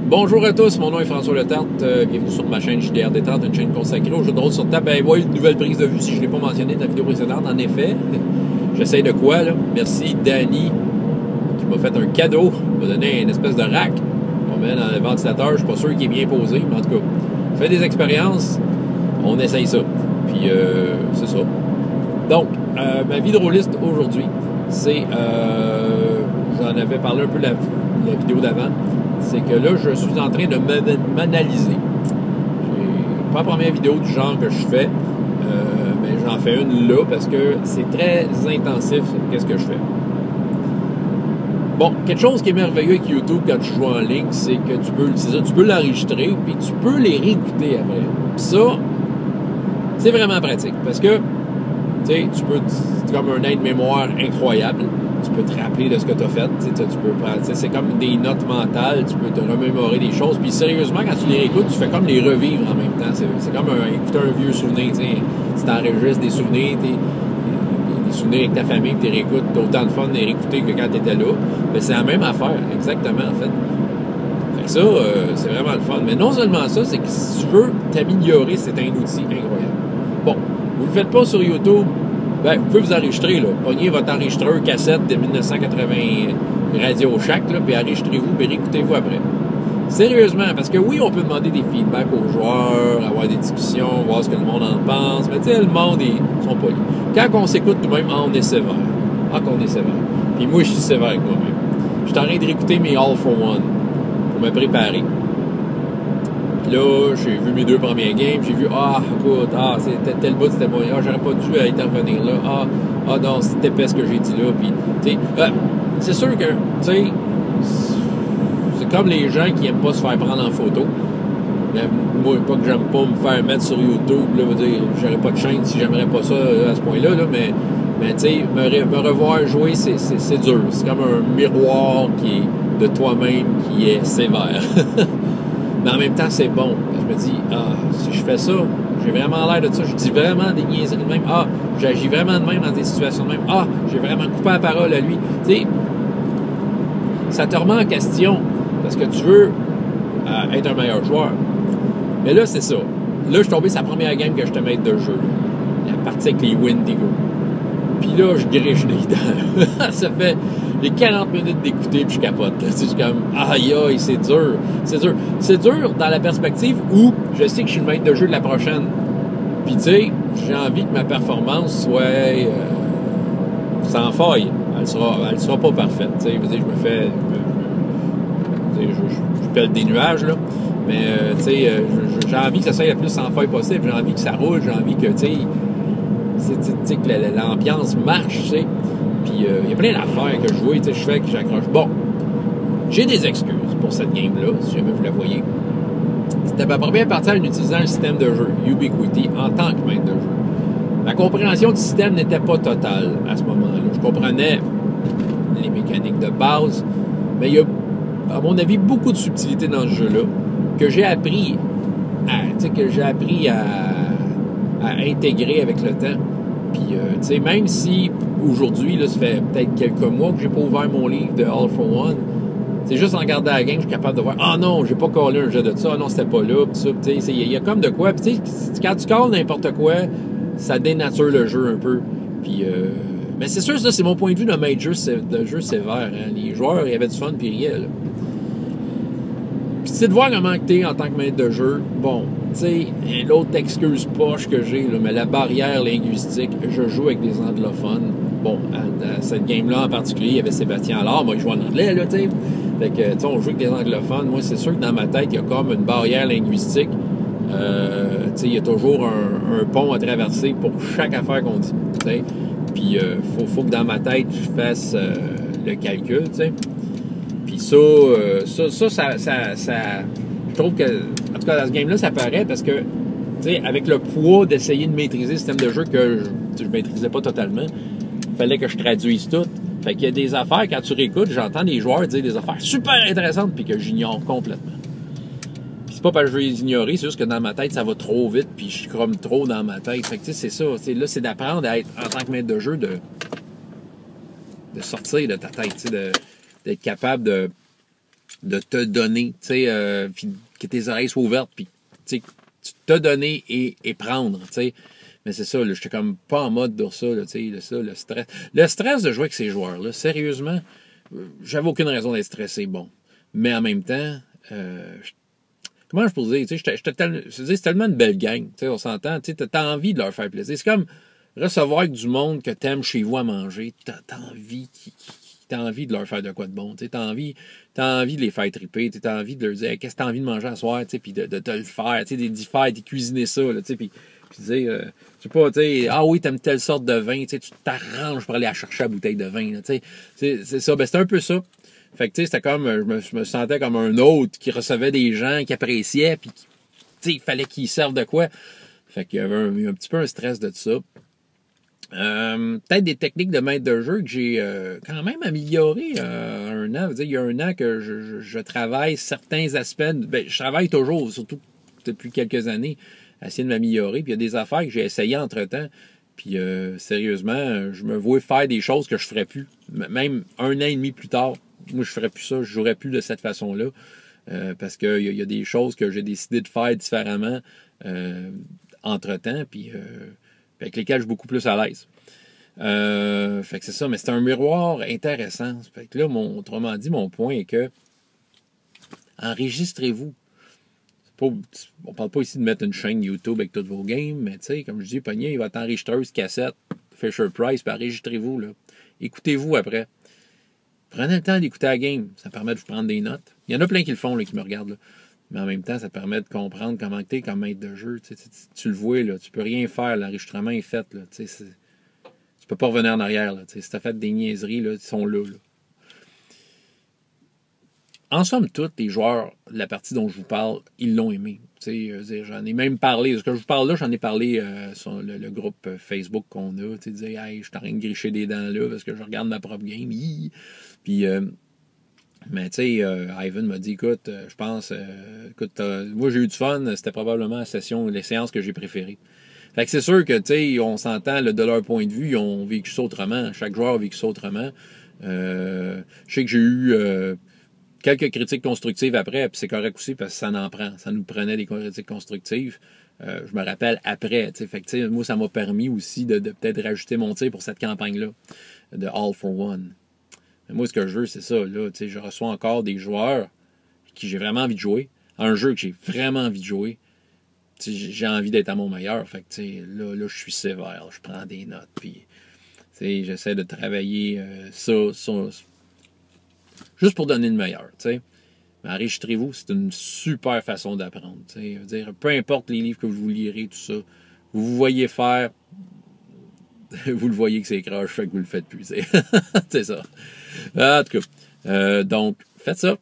Bonjour à tous, mon nom est François Letarte, bienvenue sur ma chaîne JDR Détente, une chaîne consacrée aux jeux de rôle sur table. Ben oui, une nouvelle prise de vue si je ne l'ai pas mentionné dans la vidéo précédente, en effet. J'essaye de quoi, là? Merci Danny, qui m'a fait un cadeau, m'a donné une espèce de rack. On met dans le ventilateur, je suis pas sûr qu'il est bien posé, mais en tout cas, on fait des expériences, on essaye ça. Puis, c'est ça. Donc, ma vie de rôliste aujourd'hui, c'est, j'en avais parlé un peu la vidéo d'avant, c'est que là, je suis en train de m'analyser. C'est pas la première vidéo du genre que je fais, mais j'en fais une là parce que c'est très intensif, qu'est-ce que je fais. Bon, quelque chose qui est merveilleux avec YouTube quand tu joues en ligne, c'est que tu peux l'enregistrer, puis tu peux les réécouter après. Puis ça, c'est vraiment pratique, parce que, tu sais, c'est comme un aide-mémoire incroyable. Tu peux te rappeler de ce que tu as fait. Tu peux prendre, c'est comme des notes mentales. Tu peux te remémorer des choses. Puis sérieusement, quand tu les réécoutes, tu fais comme les revivre en même temps. C'est comme écouter un vieux souvenir. Tu t'enregistres des souvenirs, des souvenirs avec ta famille, que tu réécoutes. Tu as autant de fun de les réécouter que quand tu étais là. Mais c'est la même affaire, exactement, en fait. Fait que ça, c'est vraiment le fun. Mais non seulement ça, c'est que si tu veux t'améliorer, c'est un outil incroyable. Bon, vous ne le faites pas sur YouTube. Ben, vous pouvez vous enregistrer, là. Pognez votre enregistreur cassette de 1980 Radio Shack, là, puis enregistrez-vous, puis réécoutez-vous après. Sérieusement, parce que oui, on peut demander des feedbacks aux joueurs, avoir des discussions, voir ce que le monde en pense, mais tu sais, le monde, ils sont polis. Quand on s'écoute nous-mêmes, on est sévère. Ah, qu'on est sévère. Puis moi, je suis sévère avec moi-même. Je suis en train de réécouter mes All for One pour me préparer. Puis là, j'ai vu mes 2 premiers games, j'ai vu, écoute, c'était tel bout, c'était bon, j'aurais pas dû intervenir là, non, c'était épais ce que j'ai dit là, puis, tu sais, c'est sûr que, tu sais, c'est comme les gens qui aiment pas se faire prendre en photo. Moi, pas que j'aime pas me faire mettre sur YouTube, là, veut dire, j'aurais pas de chaîne si j'aimerais pas ça à ce point-là, là, mais tu sais, me revoir jouer, c'est dur. C'est comme un miroir qui est de toi-même qui est sévère. Mais en même temps, c'est bon. Je me dis, si je fais ça, j'ai vraiment l'air de ça. Je dis vraiment des niaiseries de même. J'agis vraiment de même dans des situations de même. J'ai vraiment coupé la parole à lui. Tu sais, ça te remet en question parce que tu veux être un meilleur joueur. Mais là, c'est ça. Là, je suis tombé sur la première game que je te mets de jeu. Là. La partie avec les Wendigo. Puis là, je griche des dents. Ça fait les 40 minutes d'écouter, puis je capote. Je suis comme, aïe, c'est dur. C'est dur. C'est dur dans la perspective où je sais que je suis le maître de jeu de la prochaine. Puis tu sais, j'ai envie que ma performance soit sans faille. Elle sera pas parfaite. Tu sais, je me fais... Je pèle des nuages, là. Mais, tu sais, j'ai envie que ça soit le plus sans faille possible. J'ai envie que ça roule. J'ai envie que, tu sais, que l'ambiance marche, tu sais. Puis il y a plein d'affaires que je vois, tu sais, je fais que j'accroche. Bon, j'ai des excuses pour cette game-là, si jamais vous la voyez. C'était ma première partie en utilisant le système de jeu Ubiquity en tant que maître de jeu. Ma compréhension du système n'était pas totale à ce moment-là. Je comprenais les mécaniques de base, mais il y a, à mon avis, beaucoup de subtilités dans ce jeu-là que j'ai appris à intégrer avec le temps. Puis, tu sais, même si aujourd'hui, là, ça fait peut-être quelques mois que j'ai pas ouvert mon livre de All for One, c'est juste en regardant la game, je suis capable de voir, non, j'ai pas collé un jeu de ça, non, c'était pas là, pis ça, tu sais, il y a comme de quoi, puis tu sais, quand tu colles n'importe quoi, ça dénature le jeu un peu. Puis, mais c'est sûr, ça, c'est mon point de vue de maître de jeu sévère. Hein. Les joueurs, il y avait du fun, puis ils riaient, là. Puis c'est de voir comment t'es en tant que maître de jeu. Bon, tu sais, l'autre excuse poche que j'ai, là, mais la barrière linguistique, je joue avec des anglophones. Bon, à cette game-là en particulier, il y avait Sébastien Allard, moi, il jouait en anglais, là, tu sais. Fait que, tu sais, on joue avec des anglophones. Moi, c'est sûr que dans ma tête, il y a comme une barrière linguistique. Tu sais, il y a toujours un pont à traverser pour chaque affaire qu'on dit, tu sais. Puis, faut que dans ma tête, je fasse le calcul, tu sais. Puis ça, je trouve que, en tout cas, dans ce game-là, ça paraît parce que, tu sais, avec le poids d'essayer de maîtriser le système de jeu que je maîtrisais pas totalement, il fallait que je traduise tout. Fait qu'il y a des affaires, quand tu réécoutes, j'entends des joueurs dire des affaires super intéressantes puis que j'ignore complètement. Puis c'est pas parce que je veux les ignorer, c'est juste que dans ma tête, ça va trop vite puis je cromme trop dans ma tête. Fait que, tu sais, c'est ça. Là, c'est d'apprendre à être, en tant que maître de jeu, de sortir de ta tête, tu sais, d'être capable de de te donner, tu sais, puis que tes oreilles soient ouvertes, puis tu sais, tu te donner et prendre, tu sais. Mais c'est ça, là, j'étais comme pas en mode de ça, là, tu sais, le stress. Le stress de jouer avec ces joueurs-là, sérieusement, j'avais aucune raison d'être stressé, bon. Mais en même temps, comment je peux dire, tu sais, c'est tellement une belle gang, tu sais, on s'entend, tu sais, t'as envie de leur faire plaisir. C'est comme recevoir avec du monde que t'aimes chez vous à manger, t'as envie de leur faire de quoi de bon, tu sais, t'as envie de les faire triper, t'as envie de leur dire, hey, qu'est-ce que t'as envie de manger à soir, tu sais, puis de te le faire, tu sais, d'y faire, d'y cuisiner ça, là, tu sais, puis dire, je sais pas, tu sais, ah oui, t'aimes telle sorte de vin, tu sais, tu t'arranges pour aller chercher la bouteille de vin, là, tu sais, c'est ça, ben c'est un peu ça. Fait que, tu sais, c'était comme, je me sentais comme un autre qui recevait des gens qui appréciaient, puis, tu sais, il fallait qu'ils servent de quoi. Fait qu'il y avait un petit peu un stress de ça. Peut-être des techniques de maître de jeu que j'ai quand même améliorées un an. Il y a un an que je travaille certains aspects. Ben, je travaille toujours, surtout depuis quelques années, à essayer de m'améliorer. Puis il y a des affaires que j'ai essayées entre-temps. Puis sérieusement, je me vois faire des choses que je ferais plus. Même un an et demi plus tard, moi je ferais plus ça, je jouerais plus de cette façon-là. Parce qu'il y a des choses que j'ai décidé de faire différemment entre-temps. Puis avec lesquels je suis beaucoup plus à l'aise. Fait que c'est ça, mais c'est un miroir intéressant. Fait que là, autrement dit, mon point est que enregistrez-vous. On parle pas ici de mettre une chaîne YouTube avec toutes vos games, mais tu sais, comme je dis, Pogné, il va t'enregistrer une cassette, Fisher Price, puis enregistrez-vous, là. Écoutez-vous après. Prenez le temps d'écouter la game. Ça permet de vous prendre des notes. Il y en a plein qui le font, là, qui me regardent, là. Mais en même temps, ça permet de comprendre comment tu es comme maître de jeu. Tu le vois, là, tu peux rien faire. L'enregistrement est fait. Là, tu peux pas revenir en arrière. Là, si tu as fait des niaiseries, là, ils sont là. En somme toute, les joueurs de la partie dont je vous parle, ils l'ont aimé. J'en ai même parlé. Ce que je vous parle là, j'en ai parlé sur le groupe Facebook qu'on a. Dire, hey, je suis en train de gricher des dents là parce que je regarde ma propre game. Puis mais tu sais, Ivan m'a dit, écoute, je pense, écoute, moi j'ai eu du fun, c'était probablement les séances que j'ai préférées. Fait que c'est sûr que, tu sais, on s'entend, de leur point de vue, ils ont vécu ça autrement. Chaque joueur a vécu ça autrement. Je sais que j'ai eu quelques critiques constructives après, puis c'est correct aussi parce que ça n'en prend. Ça nous prenait des critiques constructives. Je me rappelle après, tu sais, fait que, tu sais, moi, ça m'a permis aussi de peut-être rajouter mon tir pour cette campagne-là, de All for One. Mais moi, ce que je veux, c'est ça. Là, je reçois encore des joueurs qui j'ai vraiment envie de jouer. Un jeu que j'ai vraiment envie de jouer. J'ai envie d'être à mon meilleur. Fait que, là, je suis sévère. Je prends des notes. Puis, j'essaie de travailler ça, juste pour donner le meilleur. Mais enregistrez-vous, c'est une super façon d'apprendre. Peu importe les livres que vous lirez, tout ça, vous voyez faire, vous le voyez que c'est croche, fait que vous le faites plus. C'est ça. En tout cas, donc, faites ça.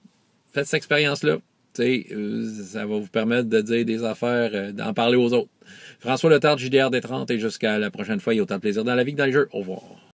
Faites cette expérience-là. Ça va vous permettre de dire des affaires, d'en parler aux autres. François Letarte, JDR des 30, et jusqu'à la prochaine fois, il y a autant de plaisir dans la vie que dans les jeux. Au revoir.